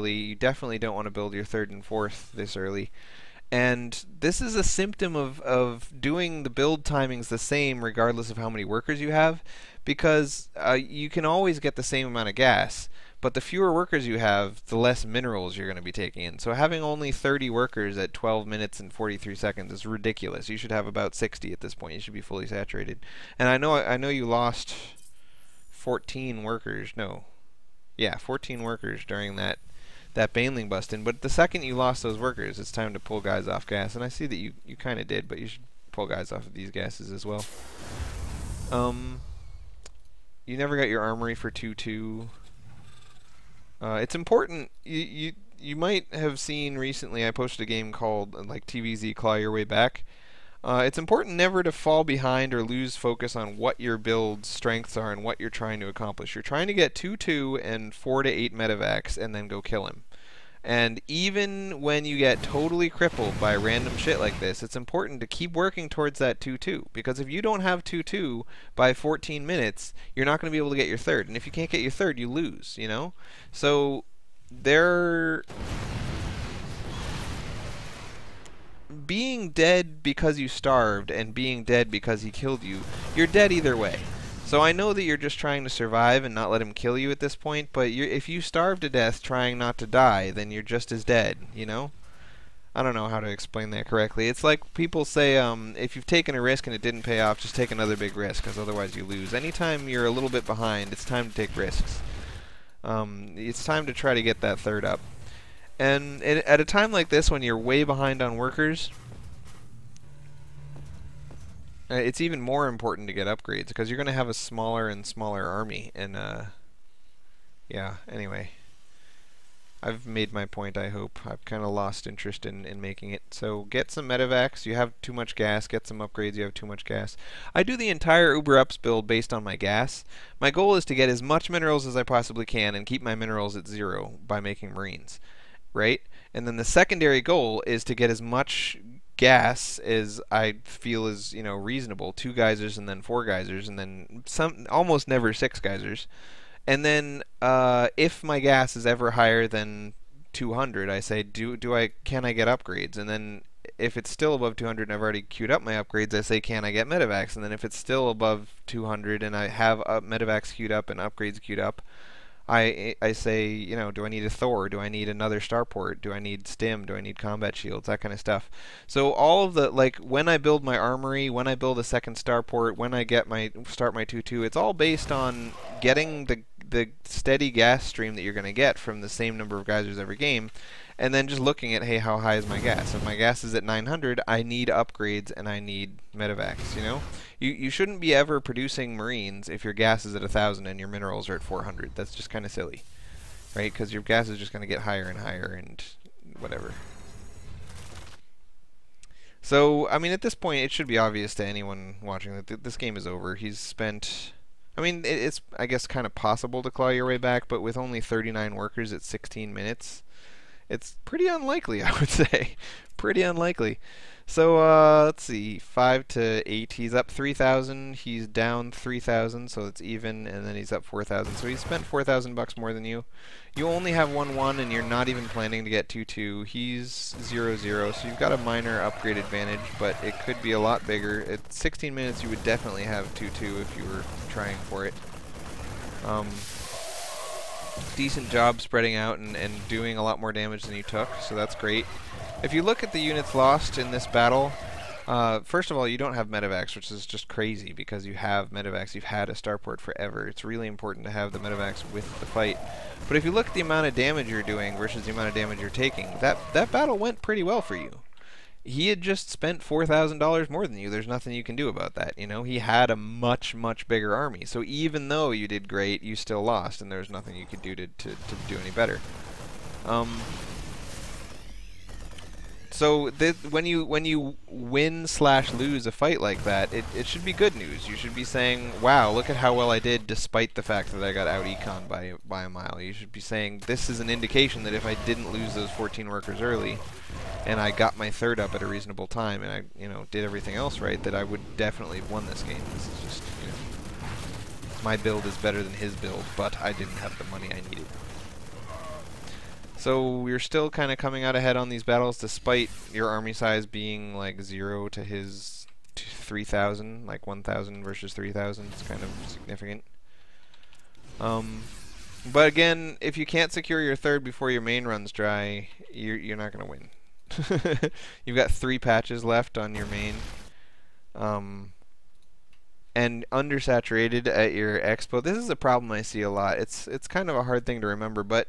You definitely don't want to build your third and fourth this early. And this is a symptom of doing the build timings the same regardless of how many workers you have, because you can always get the same amount of gas, but the fewer workers you have, the less minerals you're going to be taking in. So having only 30 workers at 12 minutes and 43 seconds is ridiculous. You should have about 60 at this point. You should be fully saturated. And I know you lost 14 workers. No. Yeah, 14 workers during that baneling bust in, but the second you lost those workers, it's time to pull guys off gas, and I see that you kind of did, but you should pull guys off of these gases as well. You never got your armory for 2-2. It's important. You might have seen recently I posted a game called like TvZ Claw Your Way Back. It's important never to fall behind or lose focus on what your build's strengths are and what you're trying to accomplish. You're trying to get 2-2 and 4 to 8 medevacs and then go kill him. And even when you get totally crippled by random shit like this, it's important to keep working towards that 2-2. Because if you don't have 2-2 by 14 minutes, you're not going to be able to get your third. And if you can't get your third, you lose, you know? So being dead because you starved and being dead because he killed you, you're dead either way. So I know that you're just trying to survive and not let him kill you at this point, but if you starve to death trying not to die, then you're just as dead, you know? I don't know how to explain that correctly. It's like people say, if you've taken a risk and it didn't pay off, just take another big risk, because otherwise you lose. Anytime you're a little bit behind, it's time to take risks. It's time to try to get that third up. And at a time like this, when you're way behind on workers, it's even more important to get upgrades, because you're going to have a smaller and smaller army. And yeah, anyway, I've made my point, I hope. I've kind of lost interest in making it. So get some medevacs. You have too much gas. Get some upgrades. You have too much gas. I do the entire Uber Ups build based on my gas. My goal is to get as much minerals as I possibly can and keep my minerals at 0 by making marines. Right? And then the secondary goal is to get as much gas as I feel is, you know, reasonable. 2 geysers and then 4 geysers and then almost never 6 geysers. And then if my gas is ever higher than 200, I say, can I get upgrades? And then if it's still above 200 and I've already queued up my upgrades, I say, can I get medevacs? And then if it's still above 200 and I have medevacs queued up and upgrades queued up, I say, you know, do I need a Thor? Do I need another starport? Do I need stim? Do I need combat shields? That kind of stuff. So all of the, like, when I build my armory, when I build a second starport, when I start my 2-2, it's all based on getting the steady gas stream that you're going to get from the same number of geysers every game, and then just looking at, hey, how high is my gas? If my gas is at 900, I need upgrades and I need medevacs, you know? You shouldn't be ever producing marines if your gas is at 1,000 and your minerals are at 400. That's just kind of silly, right? Because your gas is just going to get higher and higher and whatever. So, I mean, at this point, it should be obvious to anyone watching that this game is over. He's spent... I mean, it's, I guess, kind of possible to claw your way back, but with only 39 workers at 16 minutes, it's pretty unlikely, I would say. Pretty unlikely. So, let's see, 5 to 8, he's up 3,000, he's down 3,000, so it's even, and then he's up 4,000. So he's spent 4,000 bucks more than you. You only have 1-1, and you're not even planning to get 2-2. He's 0-0, so you've got a minor upgrade advantage, but it could be a lot bigger. At 16 minutes, you would definitely have 2-2 if you were trying for it. Decent job spreading out and doing a lot more damage than you took, so that's great. If you look at the units lost in this battle, first of all, you don't have medevacs, which is just crazy because you have medevacs. You've had a starport forever. It's really important to have the medevacs with the fight. But if you look at the amount of damage you're doing versus the amount of damage you're taking, that battle went pretty well for you. He had just spent $4,000 more than you. There's nothing you can do about that, you know? He had a much, much bigger army. So even though you did great, you still lost, and there's nothing you could do to do any better. So when you win/lose a fight like that, it should be good news. You should be saying, wow, look at how well I did despite the fact that I got out-econned by a mile. You should be saying, this is an indication that if I didn't lose those 14 workers early, and I got my third up at a reasonable time, and I, you know, did everything else right, that I would definitely have won this game. This is just, you know, my build is better than his build, but I didn't have the money I needed. So you're still kind of coming out ahead on these battles despite your army size being like 0 to his 3,000, like 1,000 versus 3,000. It's kind of significant. But again, if you can't secure your third before your main runs dry, you're not going to win. You've got 3 patches left on your main. And undersaturated at your expo. This is a problem I see a lot. It's kind of a hard thing to remember, but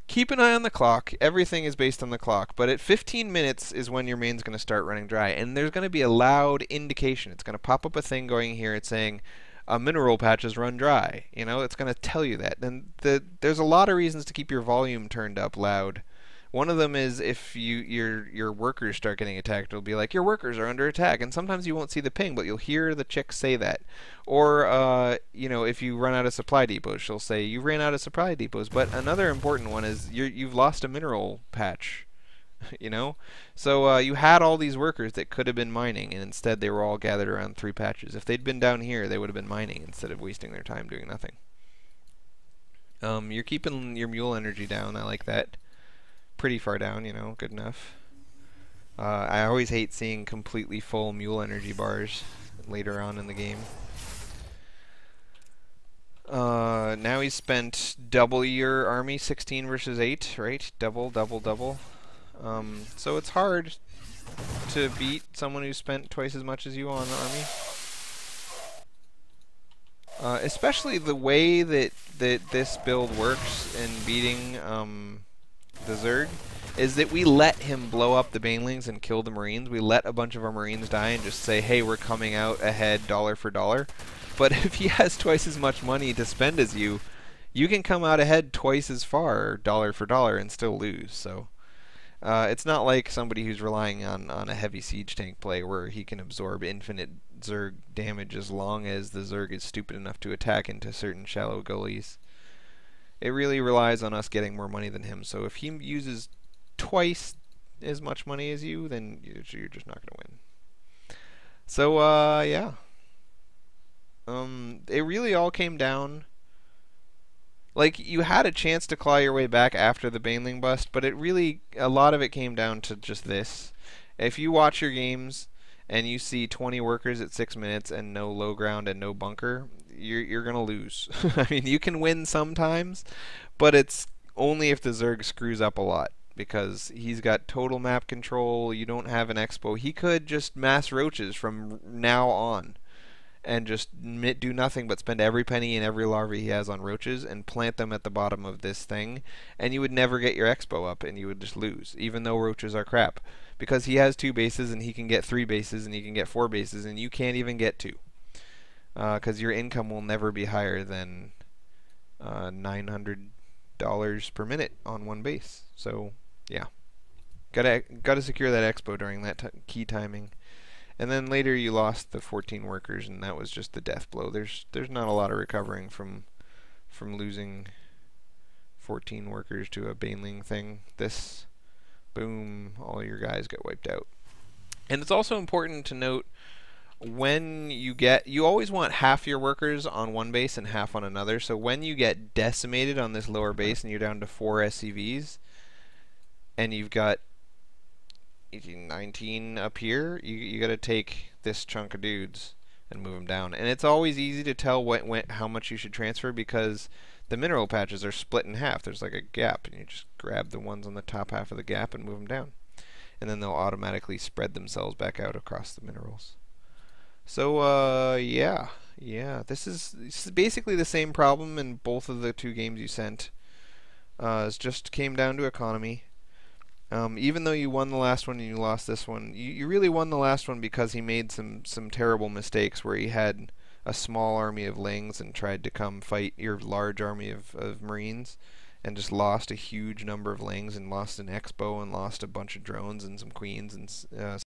keep an eye on the clock. Everything is based on the clock. But at 15 minutes is when your main's going to start running dry. And there's going to be a loud indication. It's going to pop up a thing going here. It's saying, mineral patches run dry. You know, it's going to tell you that. And there's a lot of reasons to keep your volume turned up loud. One of them is if your workers start getting attacked, it'll be like, your workers are under attack. And sometimes you won't see the ping, but you'll hear the chick say that. Or, you know, if you run out of supply depots, she'll say, you ran out of supply depots. But another important one is you've lost a mineral patch, you know? So you had all these workers that could have been mining, and instead they were all gathered around 3 patches. If they'd been down here, they would have been mining instead of wasting their time doing nothing. You're keeping your mule energy down. I like that. Pretty far down, you know, good enough. I always hate seeing completely full mule energy bars later on in the game. Now he's spent double your army, 16 versus 8, right? Double, double, double. So it's hard to beat someone who spent twice as much as you on the army. Especially the way that this build works in beating the Zerg is that we let him blow up the banelings and kill the marines. We let a bunch of our marines die and just say, hey, we're coming out ahead dollar for dollar. But if he has twice as much money to spend as you, you can come out ahead twice as far dollar for dollar and still lose. So it's not like somebody who's relying on a heavy siege tank play where he can absorb infinite Zerg damage as long as the Zerg is stupid enough to attack into certain shallow gullies. It really relies on us getting more money than him. So if he uses twice as much money as you, then you're just not going to win. So, yeah. It really all came down. Like, you had a chance to claw your way back after the baneling bust, but a lot of it came down to just this. If you watch your games and you see 20 workers at 6 minutes and no low ground and no bunker, you're going to lose. I mean, you can win sometimes, but it's only if the Zerg screws up a lot, because he's got total map control. You don't have an expo. He could just mass roaches from now on and just do nothing but spend every penny and every larvae he has on roaches and plant them at the bottom of this thing, and you would never get your expo up, and you would just lose, even though roaches are crap. Because he has 2 bases, and he can get 3 bases, and he can get 4 bases, and you can't even get 2. Because your income will never be higher than $900 per minute on 1 base. So, yeah. Gotta secure that expo during that key timing. And then later you lost the 14 workers, and that was just the death blow. There's not a lot of recovering from losing 14 workers to a baneling thing. This, boom, all your guys get wiped out. And it's also important to note, when you always want half your workers on 1 base and half on another. So when you get decimated on this lower base and you're down to 4 SCVs, and you've got 18, 19 up here, you got to take this chunk of dudes and move them down. And it's always easy to tell how much you should transfer, because the mineral patches are split in half. There's like a gap, and you just grab the ones on the top half of the gap and move them down. And then they'll automatically spread themselves back out across the minerals. So, yeah. This is basically the same problem in both of the 2 games you sent. It just came down to economy. Even though you won the last one and you lost this one, you really won the last one because he made some terrible mistakes where he had a small army of lings and tried to come fight your large army of marines, and just lost a huge number of lings and lost an expo and lost a bunch of drones and some queens and